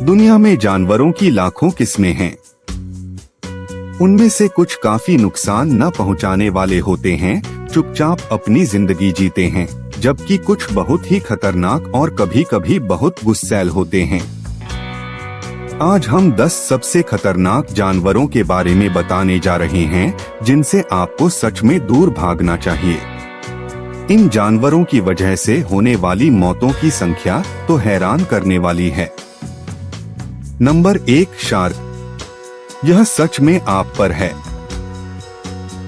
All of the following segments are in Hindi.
दुनिया में जानवरों की लाखों किस्में हैं। उनमें से कुछ काफी नुकसान न पहुंचाने वाले होते हैं, चुपचाप अपनी जिंदगी जीते हैं, जबकि कुछ बहुत ही खतरनाक और कभी कभी बहुत गुस्सैल होते हैं। आज हम 10 सबसे खतरनाक जानवरों के बारे में बताने जा रहे हैं, जिनसे आपको सच में दूर भागना चाहिए। इन जानवरों की वजह से होने वाली मौतों की संख्या तो हैरान करने वाली है। Number 1, shark. यह सच में आप पर है।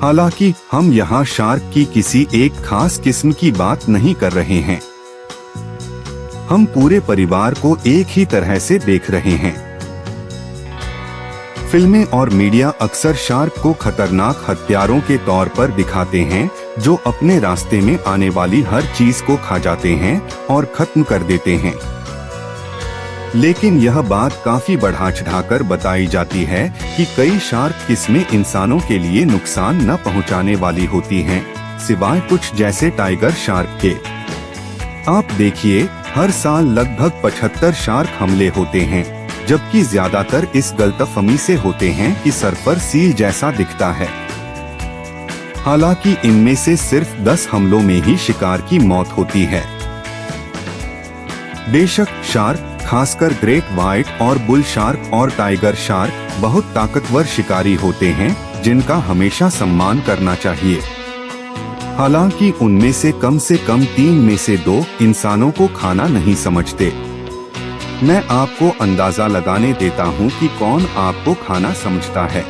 हालांकि हम यहाँ शार्क की किसी एक खास किस्म की बात नहीं कर रहे हैं। हम पूरे परिवार को एक ही तरह से देख रहे हैं। फिल्में और मीडिया अक्सर शार्क को खतरनाक हत्यारों के तौर पर दिखाते हैं, जो अपने रास्ते में आने वाली हर चीज को खा जाते हैं और खत्म कर देते हैं। लेकिन यह बात काफी बढ़ा चढ़ाकर बताई जाती है कि कई शार्क किस्में इंसानों के लिए नुकसान न पहुंचाने वाली होती हैं, सिवाय कुछ जैसे टाइगर शार्क के। आप देखिए, हर साल लगभग 75 शार्क हमले होते हैं, जबकि ज्यादातर इस गलतफहमी से होते हैं कि सर्फर सील जैसा दिखता है। हालांकि इनमें से सिर्फ 10 हमलों में ही शिकार की मौत होती है। बेशक शार्क, खासकर ग्रेट व्हाइट और बुल शार्क और टाइगर शार्क बहुत ताकतवर शिकारी होते हैं, जिनका हमेशा सम्मान करना चाहिए। हालांकि उनमें से कम 3 में से 2 इंसानों को खाना नहीं समझते। मैं आपको अंदाजा लगाने देता हूं कि कौन आपको खाना समझता है।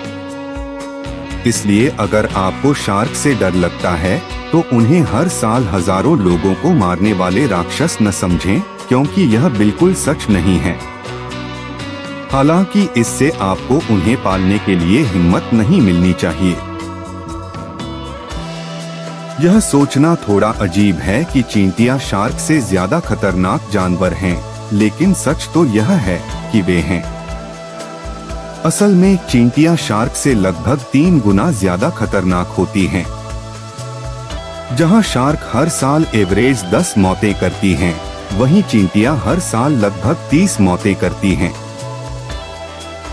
इसलिए अगर आपको शार्क से डर लगता है, तो उन्हें हर साल हजारों लोगों को मारने वाले राक्षस न समझें, क्योंकि यह बिल्कुल सच नहीं है। हालांकि इससे आपको उन्हें पालने के लिए हिम्मत नहीं मिलनी चाहिए। यह सोचना थोड़ा अजीब है कि चींटियां शार्क से ज्यादा खतरनाक जानवर हैं, लेकिन सच तो यह है कि वे हैं। असल में चींटियां शार्क से लगभग 3 गुना ज्यादा खतरनाक होती हैं। जहां शार्क हर साल एवरेज 10 मौतें करती हैं, वहीं चींटियां हर साल लगभग 30 मौतें करती हैं।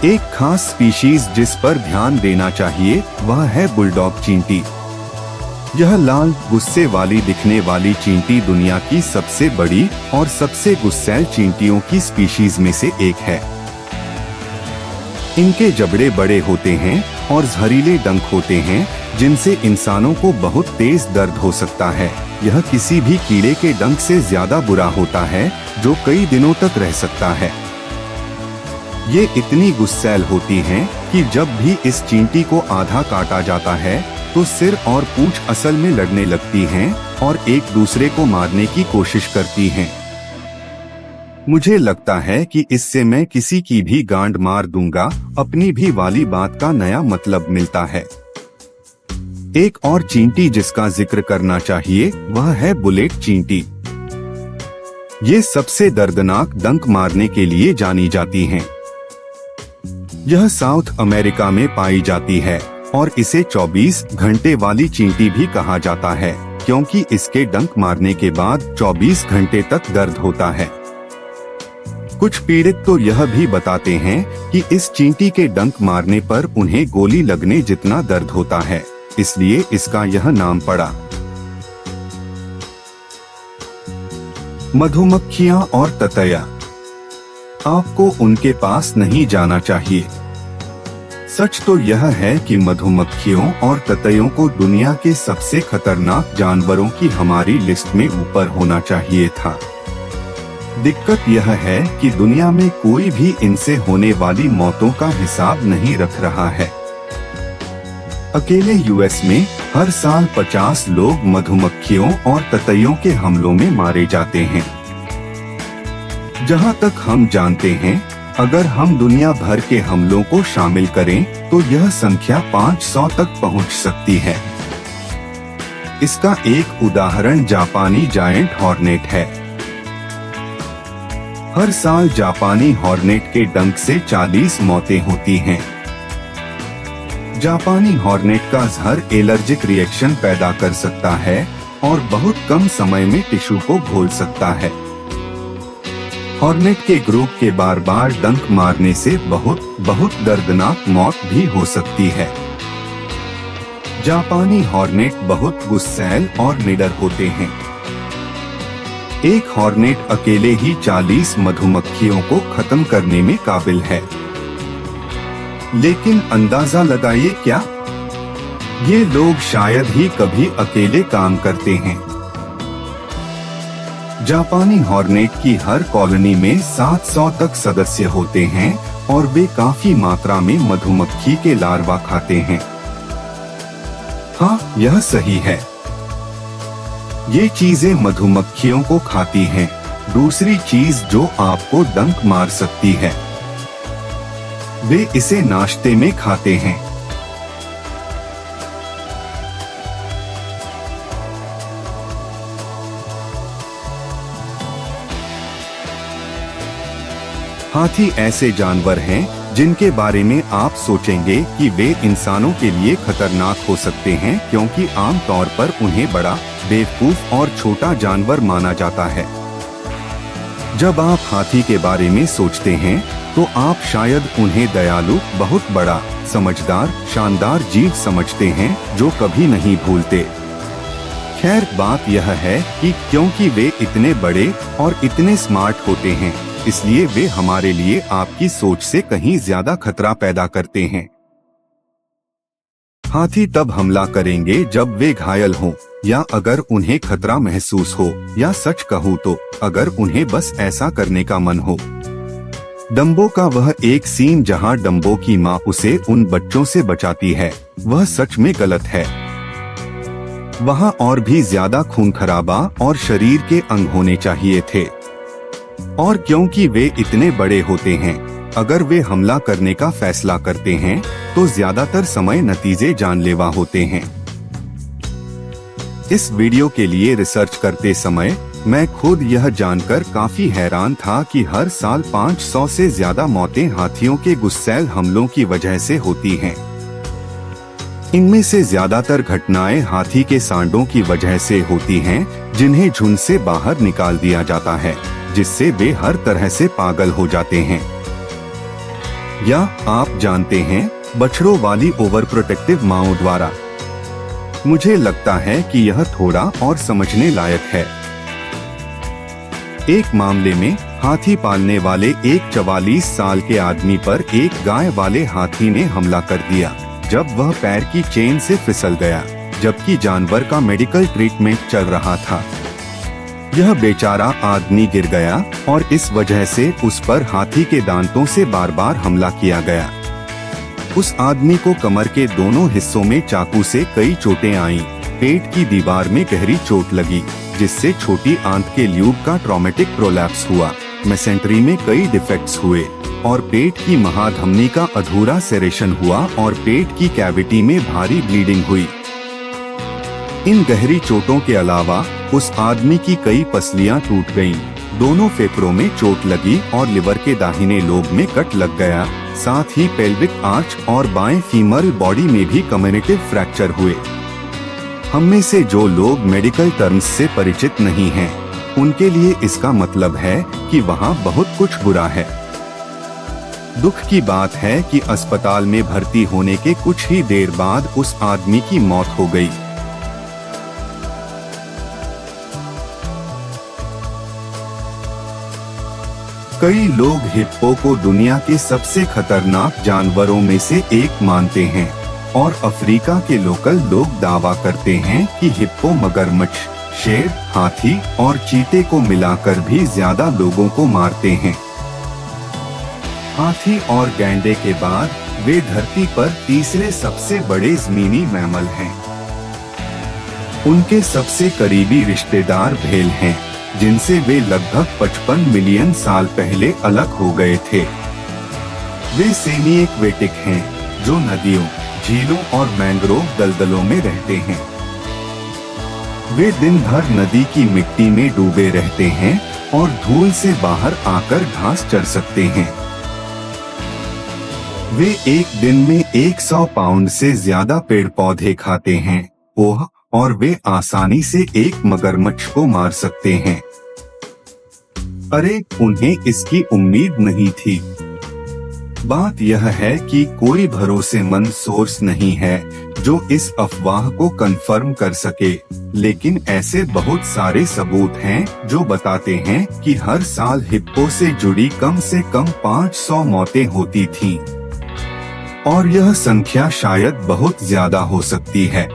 एक खास स्पीशीज जिस पर ध्यान देना चाहिए वह है बुलडॉग चींटी। यह लाल गुस्से वाली दिखने वाली चींटी दुनिया की सबसे बड़ी और सबसे गुस्सैल चींटियों की स्पीशीज में से एक है। इनके जबड़े बड़े होते हैं और जहरीले डंक होते हैं, जिनसे इंसानों को बहुत तेज दर्द हो सकता है। यह किसी भी कीड़े के डंक से ज्यादा बुरा होता है, जो कई दिनों तक रह सकता है। ये इतनी गुस्सैल होती हैं कि जब भी इस चींटी को आधा काटा जाता है, तो सिर और पूंछ असल में लड़ने लगती हैं और एक दूसरे को मारने की कोशिश करती हैं। मुझे लगता है कि इससे मैं किसी की भी गांड मार दूंगा, अपनी भी वाली बात का नया मतलब मिलता है। एक और चींटी जिसका जिक्र करना चाहिए वह है बुलेट चींटी। ये सबसे दर्दनाक डंक मारने के लिए जानी जाती हैं। यह साउथ अमेरिका में पाई जाती है और इसे 24 घंटे वाली चींटी भी कहा जाता है, क्योंकि इसके डंक मारने के बाद 24 घंटे तक दर्द होता है। कुछ पीड़ित तो यह भी बताते हैं कि इस चींटी के डंक मारने पर उन्हें गोली लगने जितना दर्द होता है, इसलिए इसका यह नाम पड़ा। मधुमक्खियां और ततैया। आपको उनके पास नहीं जाना चाहिए। सच तो यह है कि मधुमक्खियों और ततैयों को दुनिया के सबसे खतरनाक जानवरों की हमारी लिस्ट में ऊपर होना चाहिए था। दिक्कत यह है कि दुनिया में कोई भी इनसे होने वाली मौतों का हिसाब नहीं रख रहा है। अकेले यूएस में हर साल 50 लोग मधुमक्खियों और ततैयों के हमलों में मारे जाते हैं। जहां तक हम जानते हैं, अगर हम दुनिया भर के हमलों को शामिल करें तो यह संख्या 500 तक पहुंच सकती है। इसका एक उदाहरण जापानी जायंट हॉर्नेट है। हर साल जापानी हॉर्नेट के डंक से 40 मौतें होती हैं। जापानी हॉर्नेट का जहर एलर्जिक रिएक्शन पैदा कर सकता है और बहुत कम समय में टिश्यू को घोल सकता है। हॉर्नेट के ग्रुप के बार बार डंक मारने से बहुत दर्दनाक मौत भी हो सकती है। जापानी हॉर्नेट बहुत गुस्सैल और निडर होते हैं। एक हॉर्नेट अकेले ही 40 मधुमक्खियों को खत्म करने में काबिल है। लेकिन अंदाजा लगाइए क्या? ये लोग शायद ही कभी अकेले काम करते हैं। जापानी हॉर्नेट की हर कॉलोनी में 700 तक सदस्य होते हैं और वे काफी मात्रा में मधुमक्खी के लार्वा खाते हैं। हाँ, यह सही है। ये चीजें मधुमक्खियों को खाती हैं। दूसरी चीज जो आपको डंक मार सकती है, वे इसे नाश्ते में खाते हैं। हाथी ऐसे जानवर हैं जिनके बारे में आप सोचेंगे कि वे इंसानों के लिए खतरनाक हो सकते हैं, क्योंकि आमतौर पर उन्हें बड़ा, बेवकूफ और छोटा जानवर माना जाता है। जब आप हाथी के बारे में सोचते हैं तो आप शायद उन्हें दयालु, बहुत बड़ा, समझदार, शानदार जीव समझते हैं जो कभी नहीं भूलते। खैर, बात यह है कि क्योंकि वे इतने बड़े और इतने स्मार्ट होते हैं, इसलिए वे हमारे लिए आपकी सोच से कहीं ज्यादा खतरा पैदा करते हैं। हाथी तब हमला करेंगे जब वे घायल हों, या अगर उन्हें खतरा महसूस हो, या सच कहूँ तो अगर उन्हें बस ऐसा करने का मन हो। डम्बो का वह एक सीन जहाँ डम्बो की माँ उसे उन बच्चों से बचाती है, वह सच में गलत है। वहाँ और भी ज्यादा खून खराबा और शरीर के अंग होने चाहिए थे। और क्योंकि वे इतने बड़े होते हैं, अगर वे हमला करने का फैसला करते हैं तो ज्यादातर समय नतीजे जानलेवा होते हैं। इस वीडियो के लिए रिसर्च करते समय मैं खुद यह जानकर काफी हैरान था कि हर साल 500 से ज्यादा मौतें हाथियों के गुस्सैल हमलों की वजह से होती हैं। इनमें से ज्यादातर घटनाएं हाथी के सांडों की वजह से होती हैं, जिन्हें झुंड से बाहर निकाल दिया जाता है, जिससे वे हर तरह से पागल हो जाते हैं। या आप जानते हैं, बछड़ों वाली ओवर प्रोटेक्टिव माओ द्वारा। मुझे लगता है कि यह थोड़ा और समझने लायक है। एक मामले में हाथी पालने वाले एक 44 साल के आदमी पर एक गाय वाले हाथी ने हमला कर दिया जब वह पैर की चेन से फिसल गया, जबकि जानवर का मेडिकल ट्रीटमेंट चल रहा था। यह बेचारा आदमी गिर गया और इस वजह से उस पर हाथी के दांतों से बार बार हमला किया गया। उस आदमी को कमर के दोनों हिस्सों में चाकू से कई चोटें आईं, पेट की दीवार में गहरी चोट लगी, जिससे छोटी आंत के ल्यूब का ट्रॉमेटिक प्रोलैप्स हुआ, मेसेंट्री में कई डिफेक्ट्स हुए और पेट की महाधमनी का अधूरा सेरेशन हुआ और पेट की कैविटी में भारी ब्लीडिंग हुई। इन गहरी चोटों के अलावा उस आदमी की कई पसलियां टूट गईं, दोनों फेफड़ों में चोट लगी और लिवर के दाहिने लोब में कट लग गया। साथ ही पेल्विक आर्च और बाएं फीमरल बॉडी में भी कम्युनिटिव फ्रैक्चर हुए। हम में से जो लोग मेडिकल टर्म्स से परिचित नहीं हैं, उनके लिए इसका मतलब है कि वहाँ बहुत कुछ बुरा है। दुख की बात है कि अस्पताल में भर्ती होने के कुछ ही देर बाद उस आदमी की मौत हो गई। कई लोग हिप्पो को दुनिया के सबसे खतरनाक जानवरों में से एक मानते हैं और अफ्रीका के लोकल लोग दावा करते हैं कि हिप्पो मगरमच्छ, शेर, हाथी और चीते को मिलाकर भी ज्यादा लोगों को मारते हैं। हाथी और गैंडे के बाद वे धरती पर तीसरे सबसे बड़े जमीनी मैमल हैं। उनके सबसे करीबी रिश्तेदार भेल हैं, जिनसे वे लगभग 55 मिलियन साल पहले अलग हो गए थे। वे सेमी एक्वेटिक हैं, जो नदियों, झीलों और मैंग्रोव दलदलों में रहते हैं। वे दिन भर नदी की मिट्टी में डूबे रहते हैं और धूल से बाहर आकर घास चर सकते हैं। वे एक दिन में 100 पाउंड से ज्यादा पेड़ पौधे खाते हैं। और वे आसानी से एक मगरमच्छ को मार सकते हैं। अरे, उन्हें इसकी उम्मीद नहीं थी। बात यह है कि कोई भरोसेमंद सोर्स नहीं है जो इस अफवाह को कंफर्म कर सके, लेकिन ऐसे बहुत सारे सबूत हैं जो बताते हैं कि हर साल हिप्पो से जुड़ी कम से कम 500 मौतें होती थीं। और यह संख्या शायद बहुत ज्यादा हो सकती है।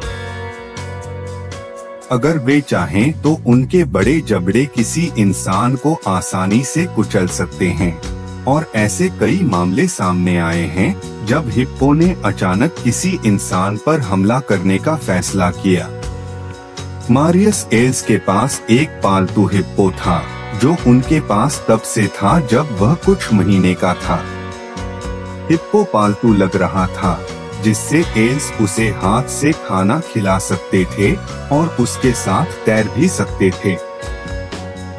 अगर वे चाहें तो उनके बड़े जबड़े किसी इंसान को आसानी से कुचल सकते हैं, और ऐसे कई मामले सामने आए हैं जब हिप्पो ने अचानक किसी इंसान पर हमला करने का फैसला किया। मारियस एल्स के पास एक पालतू हिप्पो था जो उनके पास तब से था जब वह कुछ महीने का था। हिप्पो पालतू लग रहा था, जिससे एल्स उसे हाथ से खाना खिला सकते थे और उसके साथ तैर भी सकते थे।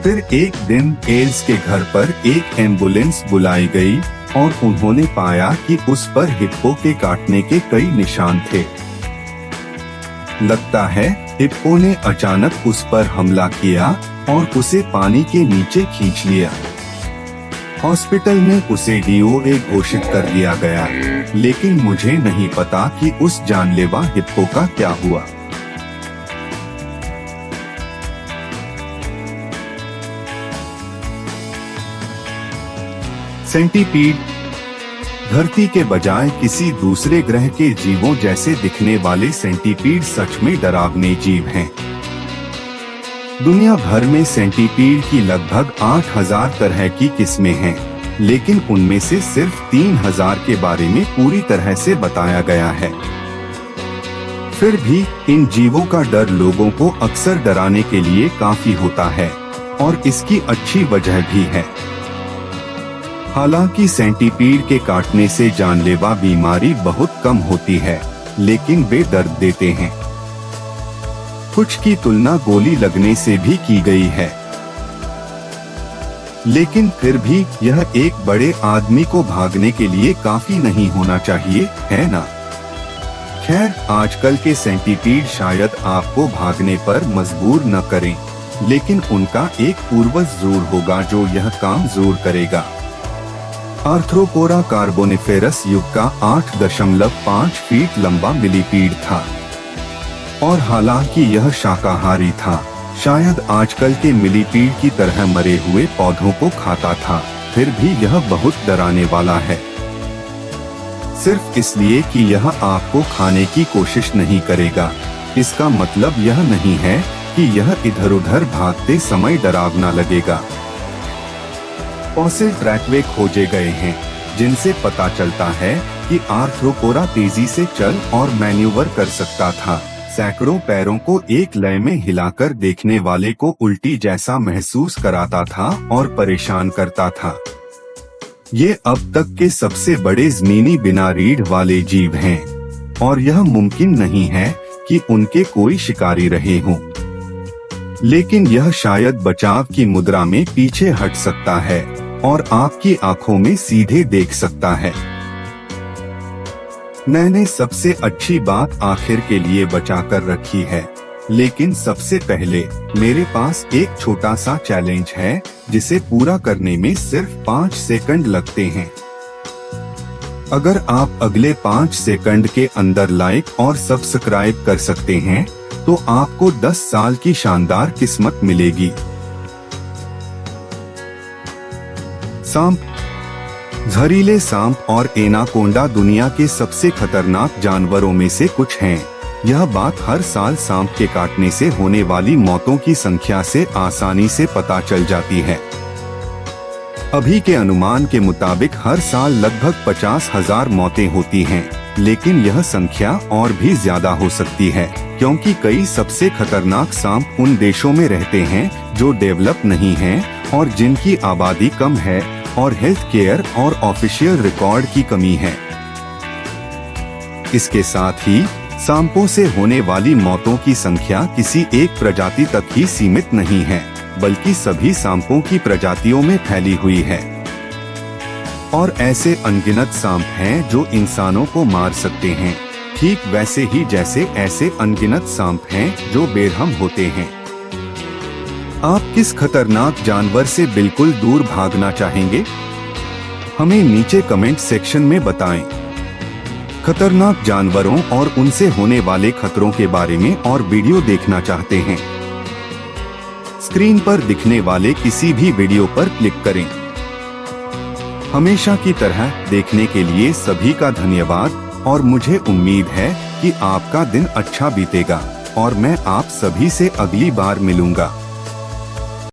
फिर एक दिन एल्स के घर पर एक एम्बुलेंस बुलाई गई और उन्होंने पाया कि उस पर हिप्पो के काटने के कई निशान थे। लगता है हिप्पो ने अचानक उस पर हमला किया और उसे पानी के नीचे खींच लिया। हॉस्पिटल में उसे डीओए घोषित कर दिया गया, लेकिन मुझे नहीं पता कि उस जानलेवा हिप्पो का क्या हुआ। सेंटीपीड धरती के बजाय किसी दूसरे ग्रह के जीवों जैसे दिखने वाले सेंटीपीड सच में डरावने जीव हैं। दुनिया भर में सेंटीपीड की लगभग 8000 तरह की किस्में हैं, लेकिन उनमें से सिर्फ 3000 के बारे में पूरी तरह से बताया गया है। फिर भी इन जीवों का डर लोगों को अक्सर डराने के लिए काफी होता है, और इसकी अच्छी वजह भी है। हालांकि सेंटीपीड के काटने से जानलेवा बीमारी बहुत कम होती है, लेकिन वे दर्द देते हैं। कुछ की तुलना गोली लगने से भी की गई है, लेकिन फिर भी यह एक बड़े आदमी को भागने के लिए काफी नहीं होना चाहिए, है ना? खैर, आजकल के सेंटीपीड शायद आपको भागने पर मजबूर न करें, लेकिन उनका एक पूर्वज जरूर होगा जो यह काम जरूर करेगा। आर्थ्रोपोरा कार्बोनिफेरस युग का 8.5 फीट लंबा मिलीपीड था, और हालांकि यह शाकाहारी था, शायद आजकल के मिलीपीड की तरह मरे हुए पौधों को खाता था, फिर भी यह बहुत डराने वाला है। सिर्फ इसलिए कि यह आपको खाने की कोशिश नहीं करेगा, इसका मतलब यह नहीं है कि यह इधर उधर भागते समय डरावना लगेगा। फॉसिल ट्रैकवे खोजे गए हैं जिनसे पता चलता है कि आर्थ्रोपोरा तेजी से चल और मैन्यूवर कर सकता था। सैकड़ों पैरों को एक लय में हिलाकर देखने वाले को उल्टी जैसा महसूस कराता था और परेशान करता था। ये अब तक के सबसे बड़े जमीनी बिना रीढ़ वाले जीव हैं, और यह मुमकिन नहीं है कि उनके कोई शिकारी रहे हों। लेकिन यह शायद बचाव की मुद्रा में पीछे हट सकता है और आपकी आंखों में सीधे देख सकता है। मैंने सबसे अच्छी बात आखिर के लिए बचा कर रखी है, लेकिन सबसे पहले मेरे पास एक छोटा सा चैलेंज है जिसे पूरा करने में सिर्फ 5 सेकंड लगते हैं। अगर आप अगले 5 सेकंड के अंदर लाइक और सब्सक्राइब कर सकते हैं तो आपको 10 साल की शानदार किस्मत मिलेगी। सांप। जहरीले सांप और एनाकोंडा दुनिया के सबसे खतरनाक जानवरों में से कुछ हैं। यह बात हर साल सांप के काटने से होने वाली मौतों की संख्या से आसानी से पता चल जाती है। अभी के अनुमान के मुताबिक हर साल लगभग 50,000 मौतें होती हैं, लेकिन यह संख्या और भी ज्यादा हो सकती है, क्योंकि कई सबसे खतरनाक सांप उन देशों में रहते हैं जो डेवलप नहीं हैं और जिनकी आबादी कम है और हेल्थ केयर और ऑफिशियल रिकॉर्ड की कमी है। इसके साथ ही सांपों से होने वाली मौतों की संख्या किसी एक प्रजाति तक ही सीमित नहीं है, बल्कि सभी सांपों की प्रजातियों में फैली हुई है। और ऐसे अनगिनत सांप हैं जो इंसानों को मार सकते हैं, ठीक वैसे ही जैसे ऐसे अनगिनत सांप हैं जो बेरहम होते हैं। आप किस खतरनाक जानवर से बिल्कुल दूर भागना चाहेंगे? हमें नीचे कमेंट सेक्शन में बताएं। खतरनाक जानवरों और उनसे होने वाले खतरों के बारे में और वीडियो देखना चाहते हैं? स्क्रीन पर दिखने वाले किसी भी वीडियो पर क्लिक करें। हमेशा की तरह देखने के लिए सभी का धन्यवाद और मुझे उम्मीद है कि आपका दिन अच्छा बीतेगा और मैं आप सभी से अगली बार मिलूंगा।